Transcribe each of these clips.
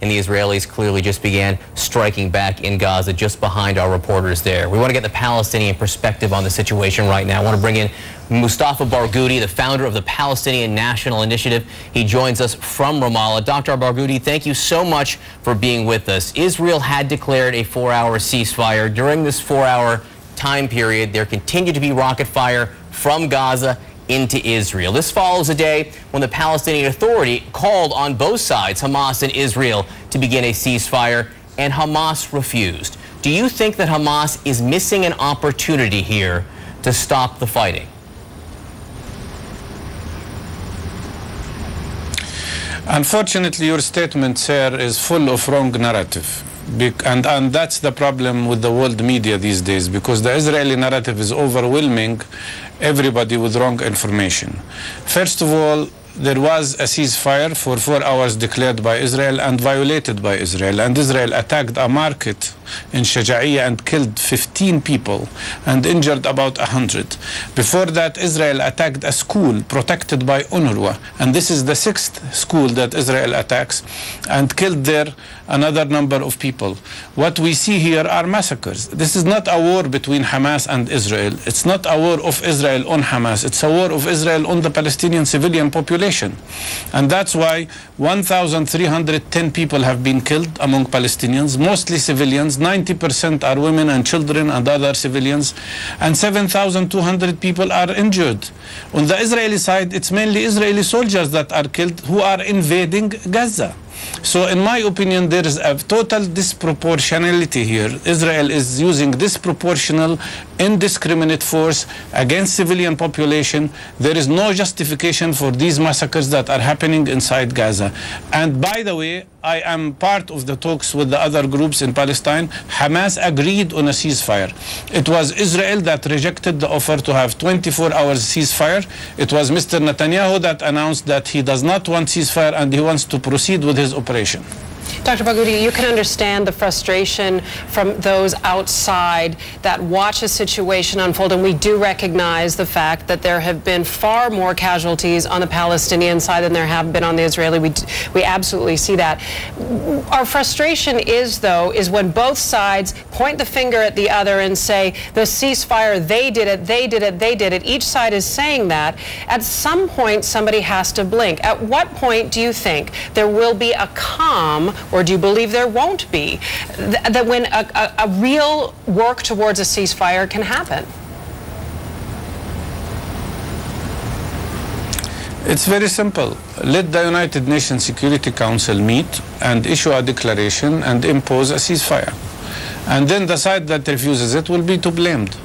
and the Israelis clearly just began striking back in Gaza, just behind our reporters there. We want to get the Palestinian perspective on the situation right now. I want to bring in Mustafa Barghouti, the founder of the Palestinian National Initiative. He joins us from Ramallah. Dr. Barghouti, thank you so much for being with us. Israel had declared a 4-hour ceasefire. During this 4-hour time period, there continued to be rocket fire from Gaza into Israel. This follows a day when the Palestinian Authority called on both sides, Hamas and Israel, to begin a ceasefire, and Hamas refused. Do you think that Hamas is missing an opportunity here to stop the fighting? Unfortunately, your statement, sir, is full of wrong narrative. And that's the problem with the world media these days, because the Israeli narrative is overwhelming everybody with wrong information. First of all, there was a ceasefire for 4 hours declared by Israel and violated by Israel. And Israel attacked a market in Shaja'iyya and killed 15 people and injured about 100. Before that, Israel attacked a school protected by UNRWA. And this is the 6th school that Israel attacks, and killed there another number of people. What we see here are massacres. This is not a war between Hamas and Israel. It's not a war of Israel on Hamas. It's a war of Israel on the Palestinian civilian population. And that's why 1,310 people have been killed among Palestinians, mostly civilians. 90% are women and children and other civilians, and 7,200 people are injured. On the Israeli side, it's mainly Israeli soldiers that are killed who are invading Gaza. So in my opinion, there is a total disproportionality here. Israel is using disproportional, indiscriminate force against civilian population. There is no justification for these massacres that are happening inside Gaza. And by the way, I am part of the talks with the other groups in Palestine. Hamas agreed on a ceasefire. It was Israel that rejected the offer to have 24 hours ceasefire. It was Mr. Netanyahu that announced that he does not want ceasefire and he wants to proceed with his operation. Dr. Barghouti, you can understand the frustration from those outside that watch a situation unfold, and we do recognize the fact that there have been far more casualties on the Palestinian side than there have been on the Israeli. We absolutely see that. Our frustration is, though, is when both sides point the finger at the other and say, the ceasefire, they did it, they did it, they did it. Each side is saying that. At some point, somebody has to blink. At what point do you think there will be a calm, or do you believe there won't be, that when a real work towards a ceasefire can happen? It's very simple. Let the United Nations Security Council meet and issue a declaration and impose a ceasefire. And then the side that refuses it will be to blamed.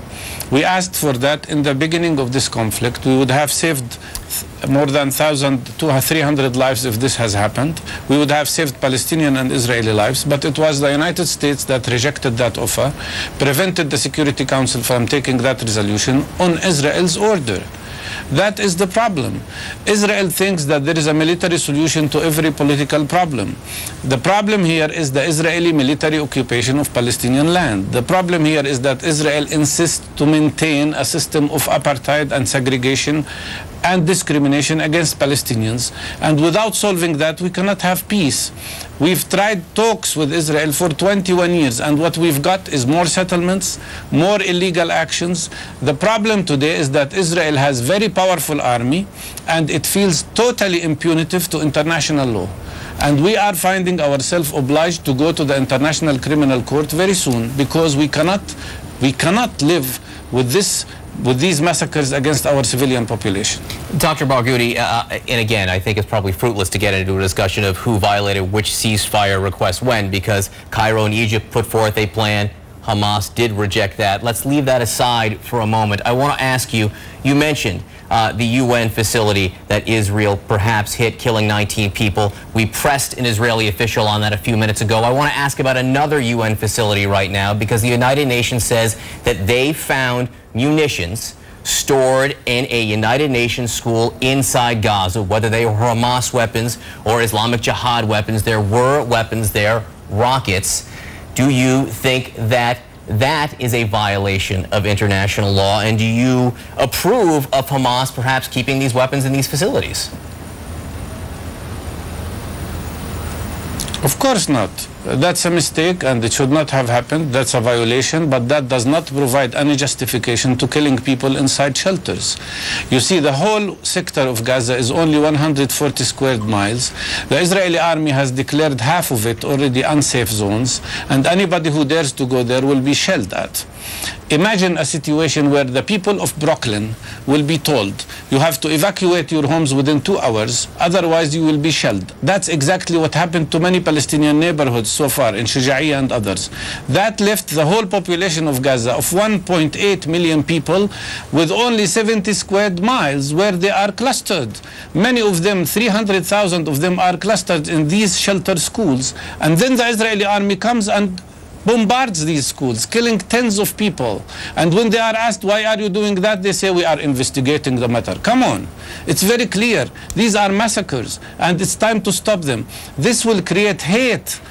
We asked for that in the beginning of this conflict. We would have saved more than 1,000 to 300 lives if this has happened. We would have saved Palestinian and Israeli lives, but it was the United States that rejected that offer, prevented the Security Council from taking that resolution on Israel's order. That is the problem. Israel thinks that there is a military solution to every political problem. The problem here is the Israeli military occupation of Palestinian land. The problem here is that Israel insists to maintain a system of apartheid and segregation and discrimination against Palestinians. And without solving that, we cannot have peace. We've tried talks with Israel for 21 years, and what we've got is more settlements, more illegal actions. The problem today is that Israel has very powerful army, and it feels totally impunitive to international law. And we are finding ourselves obliged to go to the International Criminal Court very soon, because we cannot live with these massacres against our civilian population. Dr. Barghouti, and again, I think it's probably fruitless to get into a discussion of who violated which ceasefire request when, because Cairo and Egypt put forth a plan. Hamas did reject that. Let's leave that aside for a moment. I want to ask you, you mentioned the UN facility that Israel perhaps hit, killing 19 people. We pressed an Israeli official on that a few minutes ago. I want to ask about another UN facility right now, because the United Nations says that they found munitions stored in a United Nations school inside Gaza, whether they were Hamas weapons or Islamic Jihad weapons. There were weapons there, rockets. Do you think that that is a violation of international law, and do you approve of Hamas perhaps keeping these weapons in these facilities? Of course not. That's a mistake and it should not have happened. That's a violation, but that does not provide any justification to killing people inside shelters. You see, the whole sector of Gaza is only 140 square miles. The Israeli army has declared half of it already unsafe zones, and anybody who dares to go there will be shelled at. Imagine a situation where the people of Brooklyn will be told, you have to evacuate your homes within 2 hours, otherwise you will be shelled. That's exactly what happened to many Palestinian neighborhoods so far, in Shuja'iyya and others. That left the whole population of Gaza of 1.8 million people with only 70 square miles where they are clustered. Many of them, 300,000 of them, are clustered in these shelter schools. And then the Israeli army comes and bombards these schools, killing tens of people. And when they are asked, why are you doing that? They say, we are investigating the matter. Come on. It's very clear. These are massacres, and it's time to stop them. This will create hate.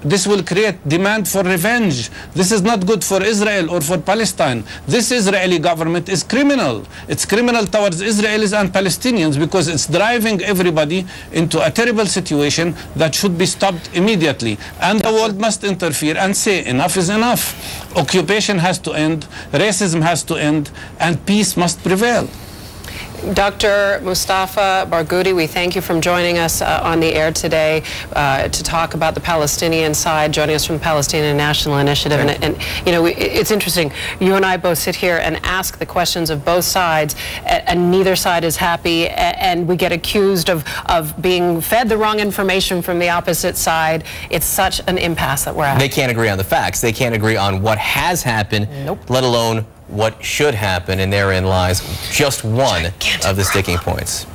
This will create demand for revenge. This is not good for Israel or for Palestine. This Israeli government is criminal. It's criminal towards Israelis and Palestinians because it's driving everybody into a terrible situation that should be stopped immediately. And the world must interfere and say, enough is enough. Occupation has to end, racism has to end, and peace must prevail. Dr. Mustafa Barghouti, we thank you for joining us on the air today to talk about the Palestinian side, joining us from the Palestinian National Initiative. And you know, it's interesting. You and I both sit here and ask the questions of both sides, and neither side is happy, and we get accused of being fed the wrong information from the opposite side. It's such an impasse that we're at. They can't agree on the facts. They can't agree on what has happened, let alone what should happen, and therein lies just one of the sticking points.